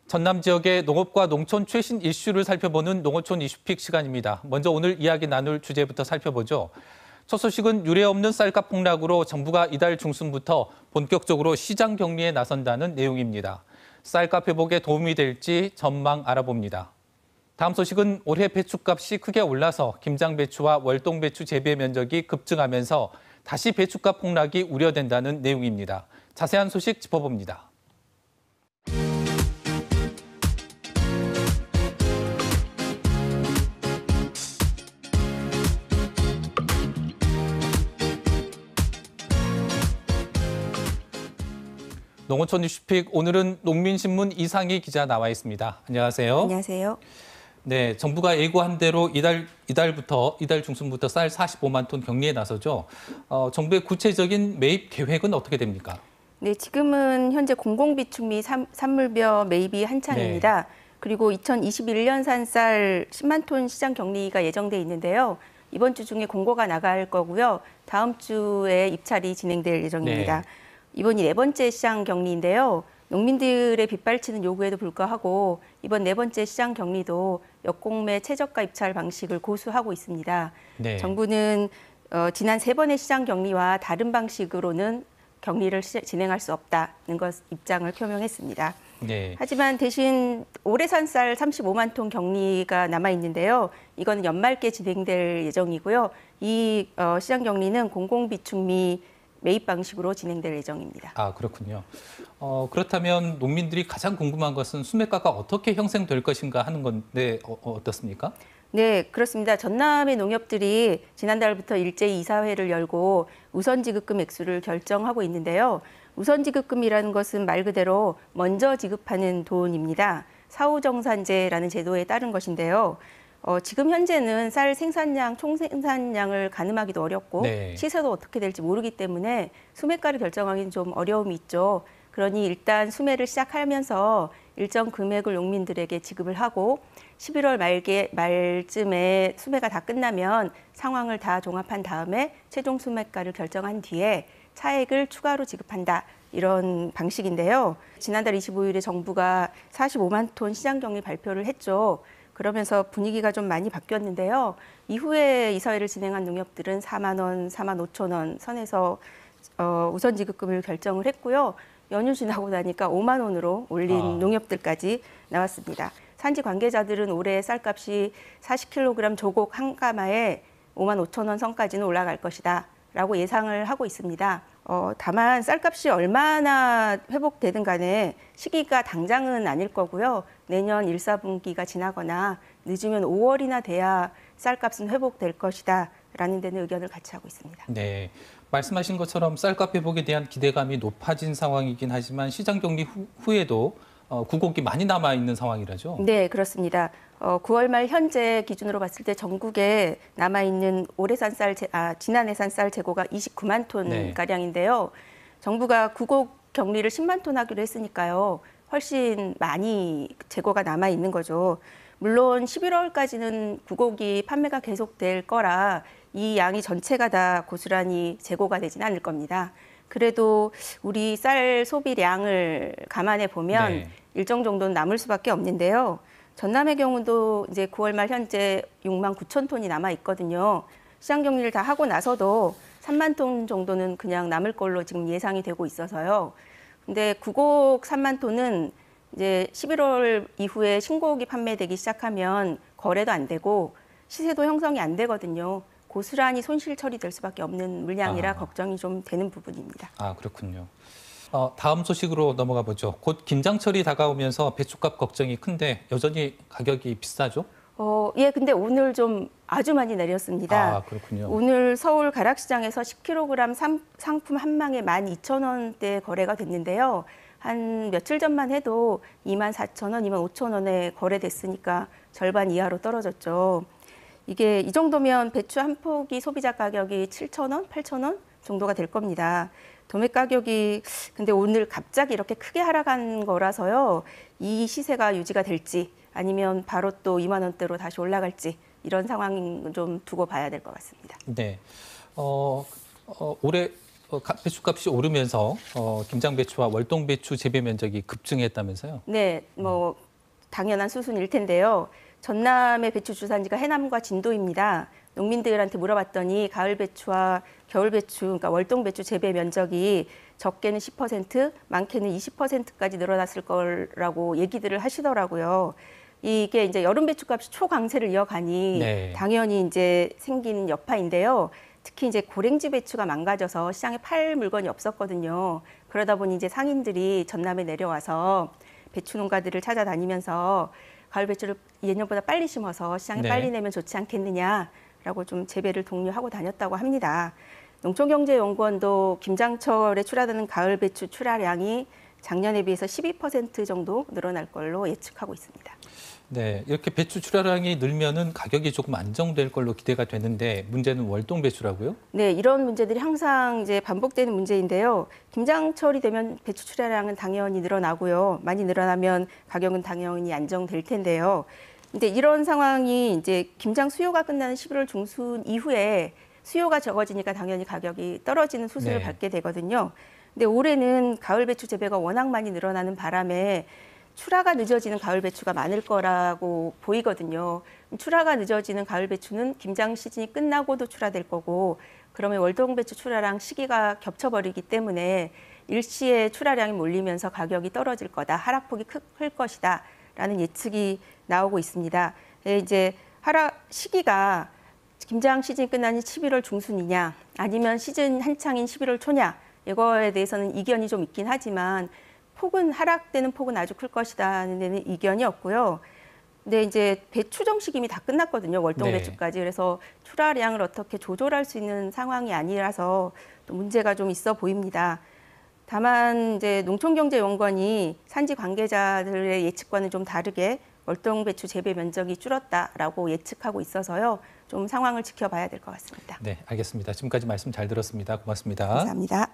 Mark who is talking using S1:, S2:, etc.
S1: 전남 지역의 농업과 농촌 최신 이슈를 살펴보는 농어촌 이슈픽 시간입니다. 먼저 오늘 이야기 나눌 주제부터 살펴보죠. 첫 소식은 유례 없는 쌀값 폭락으로 정부가 이달 중순부터 본격적으로 시장 격리에 나선다는 내용입니다. 쌀값 회복에 도움이 될지 전망 알아봅니다. 다음 소식은 올해 배추값이 크게 올라서 김장 배추와 월동 배추 재배 면적이 급증하면서 다시 배추값 폭락이 우려된다는 내용입니다. 자세한 소식 짚어봅니다. 농어촌 이슈픽, 오늘은 농민신문 이상희 기자 나와 있습니다. 안녕하세요.
S2: 안녕하세요.
S1: 네, 정부가 예고한 대로 이달 중순부터 쌀 45만 톤 격리에 나서죠. 정부의 구체적인 매입 계획은 어떻게 됩니까?
S2: 네, 지금은 현재 공공비축미 산물벼 매입이 한창입니다. 네. 그리고 2021년산 쌀 10만 톤 시장 격리가 예정돼 있는데요. 이번 주 중에 공고가 나갈 거고요. 다음 주에 입찰이 진행될 예정입니다. 네. 이번이 네 번째 시장 격리인데요. 농민들의 빗발치는 요구에도 불구하고 이번 네 번째 시장 격리도 역공매 최저가 입찰 방식을 고수하고 있습니다. 네. 정부는 지난 세 번의 시장 격리와 다른 방식으로는 격리를 진행할 수 없다는 것 입장을 표명했습니다. 네. 하지만 대신 올해 산 쌀 35만 톤 격리가 남아 있는데요. 이건 연말께 진행될 예정이고요. 이 시장 격리는 공공비축미 매입 방식으로 진행될 예정입니다.
S1: 아, 그렇군요. 그렇다면 농민들이 가장 궁금한 것은 수매가가 어떻게 형성될 것인가 하는 건데 어떻습니까?
S2: 네, 그렇습니다. 전남의 농협들이 지난달부터 일제히 이사회를 열고 우선지급금 액수를 결정하고 있는데요. 우선지급금이라는 것은 말 그대로 먼저 지급하는 돈입니다. 사후정산제라는 제도에 따른 것인데요. 지금 현재는 쌀 생산량, 총생산량을 가늠하기도 어렵고 네. 시세도 어떻게 될지 모르기 때문에 수매가를 결정하기는 좀 어려움이 있죠. 그러니 일단 수매를 시작하면서 일정 금액을 농민들에게 지급을 하고 11월 말쯤에 수매가 다 끝나면 상황을 다 종합한 다음에 최종 수매가를 결정한 뒤에 차액을 추가로 지급한다. 이런 방식인데요. 지난달 25일에 정부가 45만 톤 시장 격리 발표를 했죠. 그러면서 분위기가 좀 많이 바뀌었는데요. 이후에 이사회를 진행한 농협들은 4만 원, 4만 5천 원 선에서 우선 지급금을 결정을 했고요. 연휴 지나고 나니까 5만 원으로 올린 농협들까지 나왔습니다. 산지 관계자들은 올해 쌀값이 40kg 조곡 한 가마에 5만 5천 원 선까지는 올라갈 것이다 라고 예상을 하고 있습니다. 다만 쌀값이 얼마나 회복되든 간에 시기가 당장은 아닐 거고요. 내년 1, 4분기가 지나거나 늦으면 5월이나 돼야 쌀값은 회복될 것이다 라는 데는 의견을 같이 하고 있습니다.
S1: 네, 말씀하신 것처럼 쌀값 회복에 대한 기대감이 높아진 상황이긴 하지만 시장 격리 후에도 구곡이 많이 남아있는 상황이라죠?
S2: 네, 그렇습니다. 9월 말 현재 기준으로 봤을 때 전국에 남아있는 지난해 산 쌀 재고가 29만 톤 가량인데요. 정부가 구곡 격리를 10만 톤 하기로 했으니까요. 훨씬 많이 재고가 남아있는 거죠. 물론 11월까지는 구곡이 판매가 계속될 거라 이 양이 전체가 다 고스란히 재고가 되진 않을 겁니다. 그래도 우리 쌀 소비량을 감안해 보면 일정 정도는 남을 수밖에 없는데요. 전남의 경우도 이제 9월 말 현재 6만 9천 톤이 남아 있거든요. 시장 격리를 다 하고 나서도 3만 톤 정도는 그냥 남을 걸로 지금 예상이 되고 있어서요. 근데 구곡 3만 톤은 이제 11월 이후에 신고기 판매되기 시작하면 거래도 안 되고 시세도 형성이 안 되거든요. 고스란히 손실 처리될 수밖에 없는 물량이라 걱정이 좀 되는 부분입니다.
S1: 아, 그렇군요. 다음 소식으로 넘어가 보죠. 곧 김장철이 다가오면서 배추값 걱정이 큰데 여전히 가격이 비싸죠?
S2: 예, 근데 오늘 좀 아주 많이 내렸습니다.
S1: 아, 그렇군요.
S2: 오늘 서울 가락시장에서 10kg 상품 한 망에 12,000원대 거래가 됐는데요. 한 며칠 전만 해도 24,000원, 25,000원에 거래됐으니까 절반 이하로 떨어졌죠. 이게 이 정도면 배추 한 포기 소비자 가격이 7,000원, 8,000원 정도가 될 겁니다. 도매 가격이 근데 오늘 갑자기 이렇게 크게 하락한 거라서요. 이 시세가 유지가 될지 아니면 바로 또 2만 원대로 다시 올라갈지 이런 상황 좀 두고 봐야 될 것 같습니다.
S1: 네. 올해 배추값이 오르면서 김장 배추와 월동 배추 재배 면적이 급증했다면서요?
S2: 네, 뭐 당연한 수순일 텐데요. 전남의 배추 주산지가 해남과 진도입니다. 농민들한테 물어봤더니 가을 배추와 겨울 배추, 그러니까 월동 배추 재배 면적이 적게는 10%, 많게는 20%까지 늘어났을 거라고 얘기들을 하시더라고요. 이게 이제 여름 배추값이 초강세를 이어가니
S1: 네.
S2: 당연히 이제 생긴 여파인데요. 특히 이제 고랭지 배추가 망가져서 시장에 팔 물건이 없었거든요. 그러다 보니 이제 상인들이 전남에 내려와서 배추 농가들을 찾아다니면서 가을 배추를 예년보다 빨리 심어서 시장에
S1: 네.
S2: 빨리 내면 좋지 않겠느냐라고 좀 재배를 독려하고 다녔다고 합니다. 농촌경제연구원도 김장철에 출하되는 가을 배추 출하량이 작년에 비해서 12% 정도 늘어날 걸로 예측하고 있습니다.
S1: 네, 이렇게 배추 출하량이 늘면은 가격이 조금 안정될 걸로 기대가 되는데 문제는 월동 배추라고요?
S2: 네, 이런 문제들이 항상 이제 반복되는 문제인데요. 김장철이 되면 배추 출하량은 당연히 늘어나고요. 많이 늘어나면 가격은 당연히 안정될 텐데요. 근데 이런 상황이 이제 김장 수요가 끝나는 11월 중순 이후에 수요가 적어지니까 당연히 가격이 떨어지는 수순을
S1: 네.
S2: 밟게 되거든요. 근데 올해는 가을 배추 재배가 워낙 많이 늘어나는 바람에 출하가 늦어지는 가을 배추가 많을 거라고 보이거든요. 출하가 늦어지는 가을 배추는 김장 시즌이 끝나고도 출하될 거고, 그러면 월동 배추 출하랑 시기가 겹쳐버리기 때문에 일시에 출하량이 몰리면서 가격이 떨어질 거다, 하락폭이 클 것이다 라는 예측이 나오고 있습니다. 이제 하락 시기가 김장 시즌이 끝나는 11월 중순이냐 아니면 시즌 한창인 11월 초냐, 이거에 대해서는 이견이 좀 있긴 하지만 하락되는 폭은 아주 클 것이다는 데는 이견이 없고요. 근데 이제 배추 정식임이 다 끝났거든요. 월동
S1: 네.
S2: 배추까지. 그래서 출하량을 어떻게 조절할 수 있는 상황이 아니라서 또 문제가 좀 있어 보입니다. 다만 이제 농촌경제연구원이 산지 관계자들의 예측과는 좀 다르게 월동 배추 재배 면적이 줄었다라고 예측하고 있어서요. 좀 상황을 지켜봐야 될 것 같습니다.
S1: 네, 알겠습니다. 지금까지 말씀 잘 들었습니다. 고맙습니다.
S2: 감사합니다.